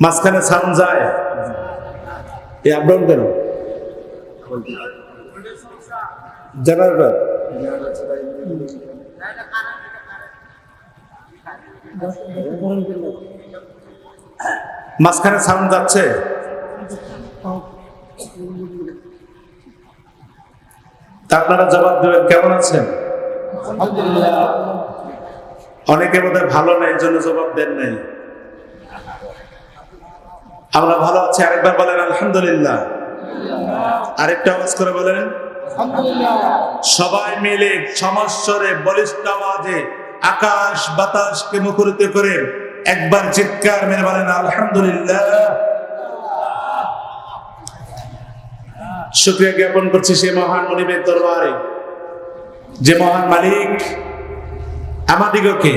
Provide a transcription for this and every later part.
মাঝখানে সাউন্ড যায়, এই আপ ডাউন কেন? জেনারেটর মাঝখানে সাউন্ড যাচ্ছে। তা আপনারা জবাব দেবেন, কেমন আছেন? অনেকে বোধহয় ভালো নাই, জন্য জবাব দেন নাই। আমরা ভালো আছি, আরেকবার বলেন আলহামদুলিল্লাহ। আরেকটা আওয়াজ করে বলেন সবাই মিলে সমস্বরে বলিষ্ঠ আওয়াজে আকাশ বাতাসকে মুখরিত করে একবার চিৎকার মেরে বলেন আলহামদুলিল্লাহ। শুকরিয়া জ্ঞাপন করছি সে মহান মনিবের দরবারে, যে মহান মালিক আমাদিগকে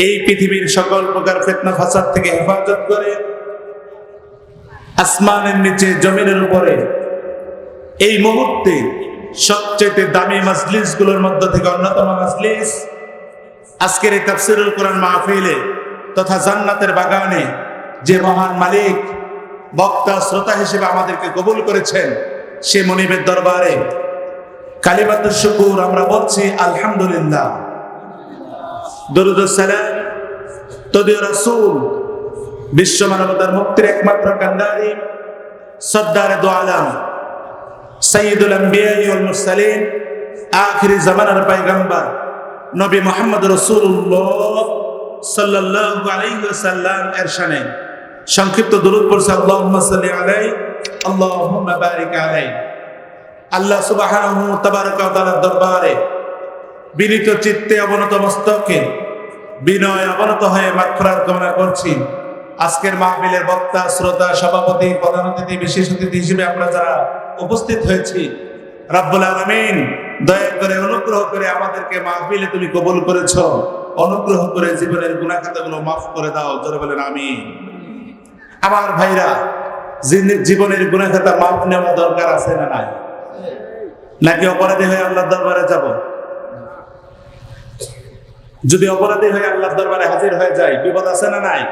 এই পৃথিবীর সকল প্রকার ফিতনা ফাসাদ থেকে হেফাজত করে আসমানের নিচে জমিনের উপরে এই মুহূর্তে সবচেয়ে দামি মাজলিস গুলোর মধ্য থেকে অন্যতম মাজলিস আজকের এই তাফসীরুল কোরআন মাহফিলে তথা জান্নাতের বাগানে যে মহান মালিক বক্তা শ্রোতা হিসেবে আমাদেরকে কবুল করেছেন, সে মনিবের দরবারে কালিমাতুশ শুকুর আমরা বলছি আলহামদুলিল্লাহ। দরুদ ও সালাম তদে রাসূল বিশ্ব মানবতার মুক্তির একমাত্র কান্ডারি সরদার দু আলম সাইয়্যিদুল আম্বিয়া ওয়াল মুরসালিন আখিরি জামানার পয়গম্বর নবী মুহাম্মদ রাসূলুল্লাহ সাল্লাল্লাহু আলাইহি ওয়াসাল্লাম এর শানে সংক্ষিপ্ত দরুদ পড়ছি আল্লাহুম্মা সাল্লি আলাইহি আল্লাহুম্মা বারিক আলাইহি। আল্লাহ সুবহানাহু তাবারাকা ওয়া তাআলার দরবারে বিনীত চিত্তে অবনত মস্তকে বিনয় অবনত হয়ে মাগফিরাত কামনা করছি। আজকের মাহফিলের বক্তা শ্রোতা সভাপতি প্রধান অতিথি বিশেষ অতিথি হিসেবে আমরা যারা উপস্থিত হয়েছি, রব্বুল আলামিন দয়া করে অনুগ্রহ করে আমাদেরকে মাহফিলে তুমি কবুল করেছো, অনুগ্রহ করে জীবনের গুনাহ খাতাগুলো মাফ করে দাও, জোরে বলেন আমিন। আমার ভাইরা, জীবনের গুনাহ খাতা মাফ নেওয়া দরকার আছে না নাই? নাকি অপরাধী হয়ে আল্লাহর দরবারে যাব? যদি অপরাধী হয়ে আল্লাহর দরবারে হাজির হয়ে যায় বিপদ আছে না নাই?